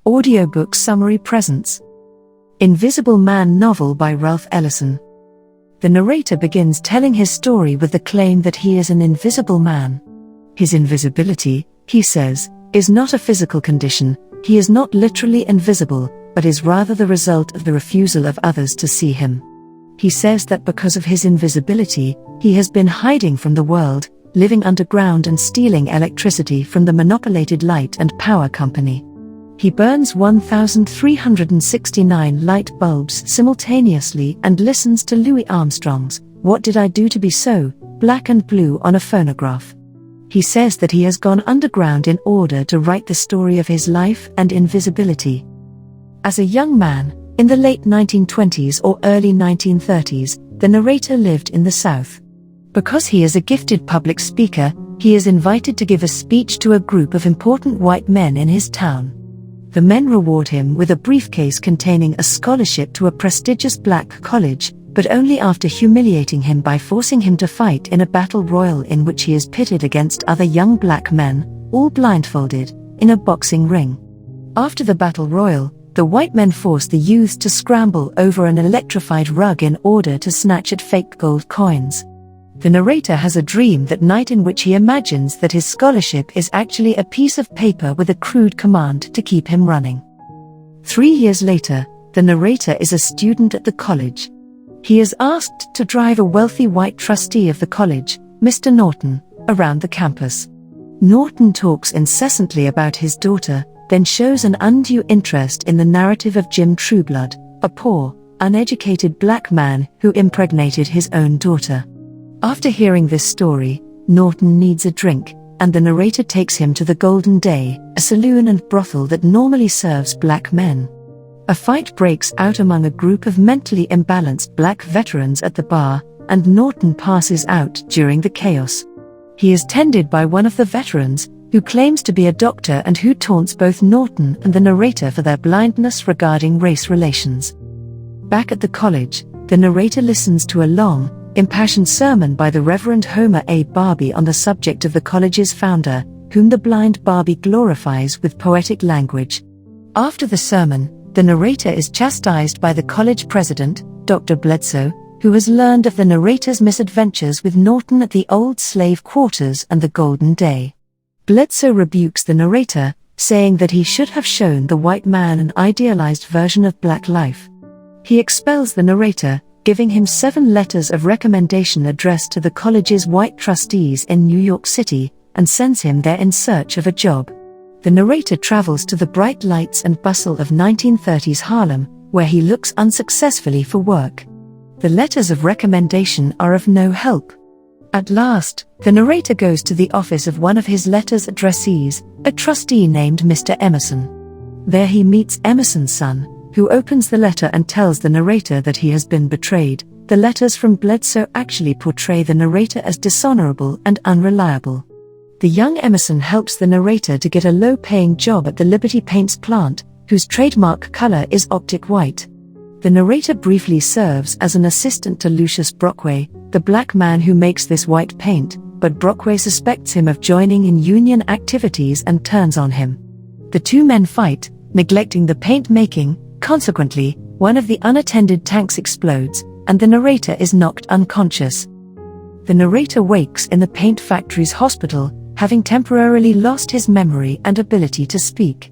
Audiobook Summary Presents Invisible Man novel by Ralph Ellison. The narrator begins telling his story with the claim that he is an invisible man. His invisibility, he says, is not a physical condition. He is not literally invisible, but is rather the result of the refusal of others to see him. He says that because of his invisibility, he has been hiding from the world, living underground and stealing electricity from the monopolated light and power company. He burns 1,369 light bulbs simultaneously and listens to Louis Armstrong's "What Did I Do to Be So" Black and Blue on a phonograph. He says that he has gone underground in order to write the story of his life and invisibility. As a young man, in the late 1920s or early 1930s, the narrator lived in the South. Because he is a gifted public speaker, he is invited to give a speech to a group of important white men in his town. The men reward him with a briefcase containing a scholarship to a prestigious black college, but only after humiliating him by forcing him to fight in a battle royal in which he is pitted against other young black men, all blindfolded, in a boxing ring. After the battle royal, the white men force the youths to scramble over an electrified rug in order to snatch at fake gold coins. The narrator has a dream that night in which he imagines that his scholarship is actually a piece of paper with a crude command to keep him running. 3 years later, the narrator is a student at the college. He is asked to drive a wealthy white trustee of the college, Mr. Norton, around the campus. Norton talks incessantly about his daughter, then shows an undue interest in the narrative of Jim Trueblood, a poor, uneducated black man who impregnated his own daughter. After hearing this story, Norton needs a drink, and the narrator takes him to the Golden Day, a saloon and brothel that normally serves black men. A fight breaks out among a group of mentally imbalanced black veterans at the bar, and Norton passes out during the chaos. He is tended by one of the veterans, who claims to be a doctor and who taunts both Norton and the narrator for their blindness regarding race relations. Back at the college, the narrator listens to a long, impassioned sermon by the Reverend Homer A. Barbee on the subject of the college's founder, whom the blind Barbee glorifies with poetic language. After the sermon, the narrator is chastised by the college president, Dr. Bledsoe, who has learned of the narrator's misadventures with Norton at the old slave quarters and the Golden Day. Bledsoe rebukes the narrator, saying that he should have shown the white man an idealized version of black life. He expels the narrator, giving him 7 letters of recommendation addressed to the college's white trustees in New York City, and sends him there in search of a job. The narrator travels to the bright lights and bustle of 1930s Harlem, where he looks unsuccessfully for work. The letters of recommendation are of no help. At last, the narrator goes to the office of one of his letter's addressees, a trustee named Mr. Emerson. There he meets Emerson's son, who opens the letter and tells the narrator that he has been betrayed. The letters from Bledsoe actually portray the narrator as dishonorable and unreliable. The young Emerson helps the narrator to get a low-paying job at the Liberty Paints plant, whose trademark color is optic white. The narrator briefly serves as an assistant to Lucius Brockway, the black man who makes this white paint, but Brockway suspects him of joining in union activities and turns on him. The two men fight, neglecting the paint making. Consequently, one of the unattended tanks explodes, and the narrator is knocked unconscious. The narrator wakes in the paint factory's hospital, having temporarily lost his memory and ability to speak.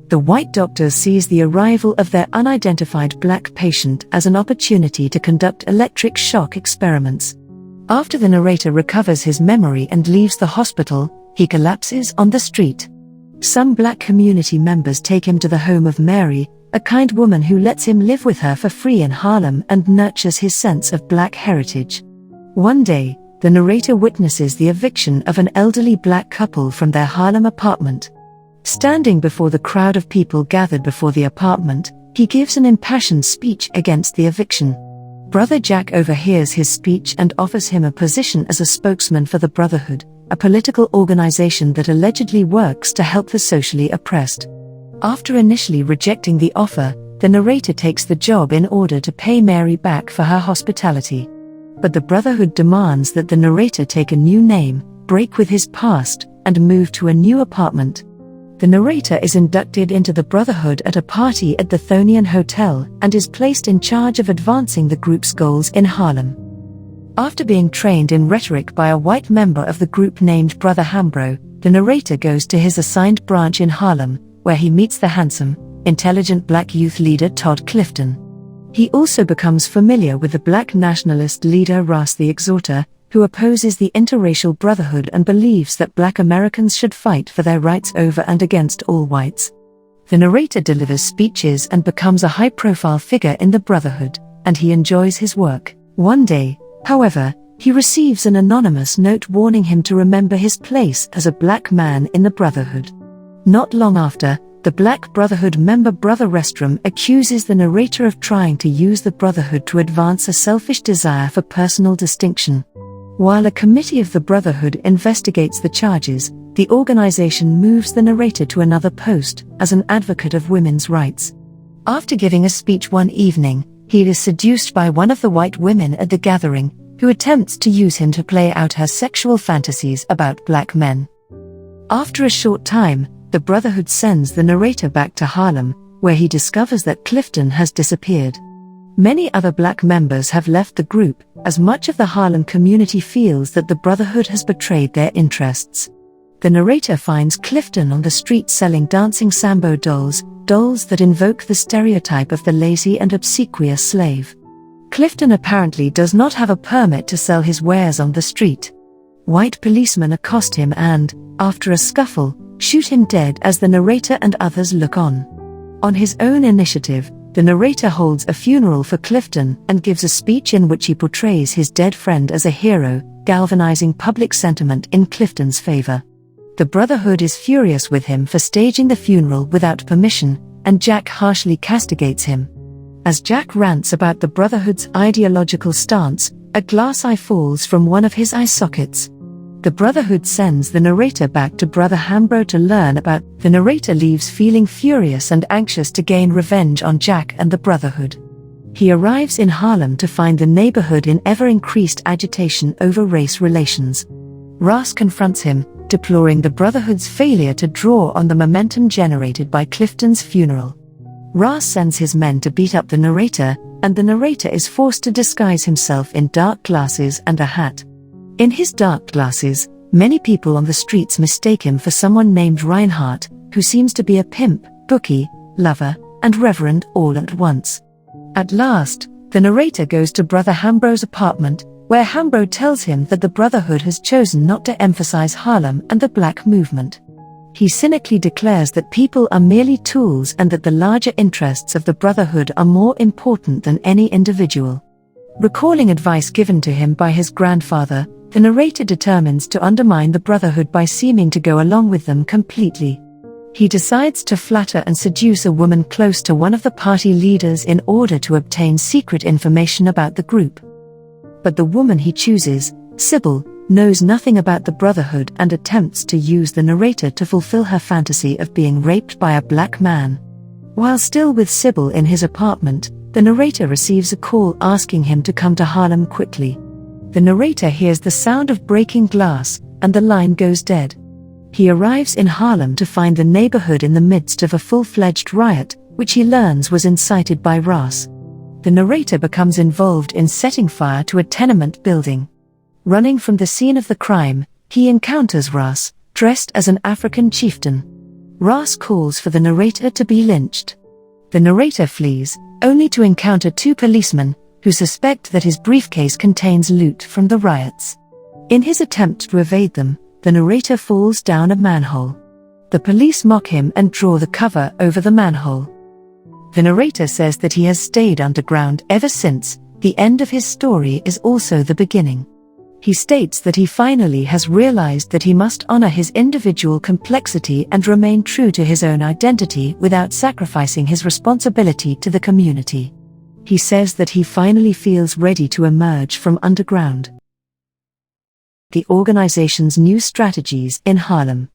The white doctor sees the arrival of their unidentified black patient as an opportunity to conduct electric shock experiments. After the narrator recovers his memory and leaves the hospital, he collapses on the street. Some black community members take him to the home of Mary, a kind woman who lets him live with her for free in Harlem and nurtures his sense of black heritage. One day, the narrator witnesses the eviction of an elderly black couple from their Harlem apartment. Standing before the crowd of people gathered before the apartment, he gives an impassioned speech against the eviction. Brother Jack overhears his speech and offers him a position as a spokesman for the Brotherhood, a political organization that allegedly works to help the socially oppressed. After initially rejecting the offer, the narrator takes the job in order to pay Mary back for her hospitality. But the Brotherhood demands that the narrator take a new name, break with his past, and move to a new apartment. The narrator is inducted into the Brotherhood at a party at the Thonian Hotel and is placed in charge of advancing the group's goals in Harlem. After being trained in rhetoric by a white member of the group named Brother Hambro, the narrator goes to his assigned branch in Harlem, where he meets the handsome, intelligent black youth leader Todd Clifton. He also becomes familiar with the black nationalist leader Ras the Exhorter, who opposes the interracial brotherhood and believes that black Americans should fight for their rights over and against all whites. The narrator delivers speeches and becomes a high-profile figure in the brotherhood, and he enjoys his work. One day, however, he receives an anonymous note warning him to remember his place as a black man in the brotherhood. Not long after, the Black Brotherhood member Brother Restrum accuses the narrator of trying to use the Brotherhood to advance a selfish desire for personal distinction. While a committee of the Brotherhood investigates the charges, the organization moves the narrator to another post as an advocate of women's rights. After giving a speech one evening, he is seduced by one of the white women at the gathering, who attempts to use him to play out her sexual fantasies about black men. After a short time, the Brotherhood sends the narrator back to Harlem, where he discovers that Clifton has disappeared. Many other black members have left the group, as much of the Harlem community feels that the Brotherhood has betrayed their interests. The narrator finds Clifton on the street selling dancing Sambo dolls that invoke the stereotype of the lazy and obsequious slave. Clifton apparently does not have a permit to sell his wares on the street. White policemen accost him and, after a scuffle, shoot him dead as the narrator and others look on. On his own initiative, the narrator holds a funeral for Clifton and gives a speech in which he portrays his dead friend as a hero, galvanizing public sentiment in Clifton's favor. The Brotherhood is furious with him for staging the funeral without permission, and Jack harshly castigates him. As Jack rants about the Brotherhood's ideological stance, a glass eye falls from one of his eye sockets. The Brotherhood sends the narrator back to Brother Hambro to learn about. The narrator leaves feeling furious and anxious to gain revenge on Jack and the Brotherhood. He arrives in Harlem to find the neighborhood in ever-increased agitation over race relations. Ras confronts him, deploring the Brotherhood's failure to draw on the momentum generated by Clifton's funeral. Ras sends his men to beat up the narrator, and the narrator is forced to disguise himself in dark glasses and a hat. In his dark glasses, many people on the streets mistake him for someone named Reinhardt, who seems to be a pimp, bookie, lover, and reverend all at once. At last, the narrator goes to Brother Hambro's apartment, where Hambro tells him that the Brotherhood has chosen not to emphasize Harlem and the black movement. He cynically declares that people are merely tools and that the larger interests of the Brotherhood are more important than any individual. Recalling advice given to him by his grandfather, the narrator determines to undermine the Brotherhood by seeming to go along with them completely. He decides to flatter and seduce a woman close to one of the party leaders in order to obtain secret information about the group. But the woman he chooses, Sybil, knows nothing about the Brotherhood and attempts to use the narrator to fulfill her fantasy of being raped by a black man. While still with Sybil in his apartment, the narrator receives a call asking him to come to Harlem quickly. The narrator hears the sound of breaking glass, and the line goes dead. He arrives in Harlem to find the neighborhood in the midst of a full-fledged riot, which he learns was incited by Ras. The narrator becomes involved in setting fire to a tenement building. Running from the scene of the crime, he encounters Ras, dressed as an African chieftain. Ras calls for the narrator to be lynched. The narrator flees, only to encounter two policemen, who suspect that his briefcase contains loot from the riots. In his attempt to evade them, the narrator falls down a manhole. The police mock him and draw the cover over the manhole. The narrator says that he has stayed underground ever since. The end of his story is also the beginning. He states that he finally has realized that he must honor his individual complexity and remain true to his own identity without sacrificing his responsibility to the community. He says that he finally feels ready to emerge from underground. The organization's new strategies in Harlem.